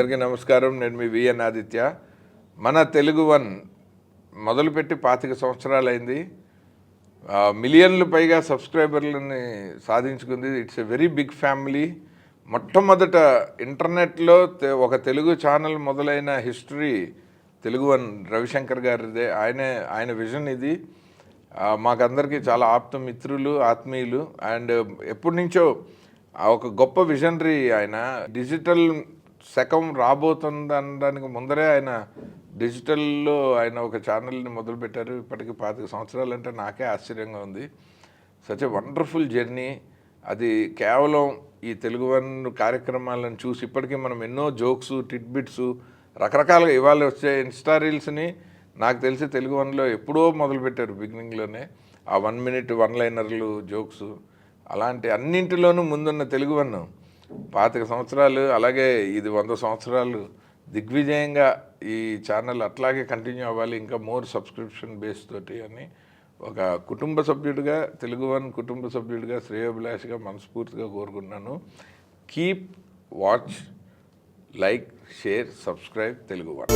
అందరికీ నమస్కారం. నేను మీ విఎన్ ఆదిత్య. మన తెలుగు వన్ మొదలుపెట్టి 25 సంవత్సరాలైంది. మిలియన్లు పైగా సబ్స్క్రైబర్లని సాధించుకుంది. It's a very big family. మొట్టమొదట ఇంటర్నెట్లో ఒక తెలుగు ఛానల్ మొదలైన హిస్టరీ తెలుగు వన్ రవిశంకర్ గారిదే. ఆయన విజన్ ఇది. మాకందరికీ చాలా మిత్రులు, ఆత్మీయులు. అండ్ ఎప్పటి నుంచో ఒక గొప్ప విజనరీ ఆయన. డిజిటల్ శకం రాబోతుంది అనడానికి ముందరే ఆయన డిజిటల్లో ఒక ఛానల్ని మొదలుపెట్టారు. ఇప్పటికి 25 సంవత్సరాలు అంటే నాకే ఆశ్చర్యంగా ఉంది. Such a wonderful journey. అది కేవలం ఈ తెలుగు వన్ కార్యక్రమాలను చూసి ఇప్పటికీ మనం ఎన్నో జోక్స్, టిట్బిట్స్ రకరకాలుగా ఇవాళ వచ్చే ఇన్స్టా రీల్స్ని నాకు తెలిసి తెలుగు వన్లో ఎప్పుడో మొదలుపెట్టారు బిగినింగ్లోనే. ఆ 1 మినిట్ 1 లైనర్లు, జోక్స్, అలాంటి అన్నింటిలోనూ ముందున్న తెలుగు వన్ 25 సంవత్సరాలు, అలాగే ఇది 100 సంవత్సరాలు దిగ్విజయంగా ఈ ఛానల్ అట్లాగే కంటిన్యూ అవ్వాలి, ఇంకా మోర్ సబ్స్క్రిప్షన్ బేస్ తోటి అని ఒక కుటుంబ సభ్యుడిగా, తెలుగు వన్ కుటుంబ సభ్యుడిగా, శ్రేయోభిలాషిగా మనస్ఫూర్తిగా కోరుకుంటున్నాను. Keep watch, like, share, subscribe Telugu one.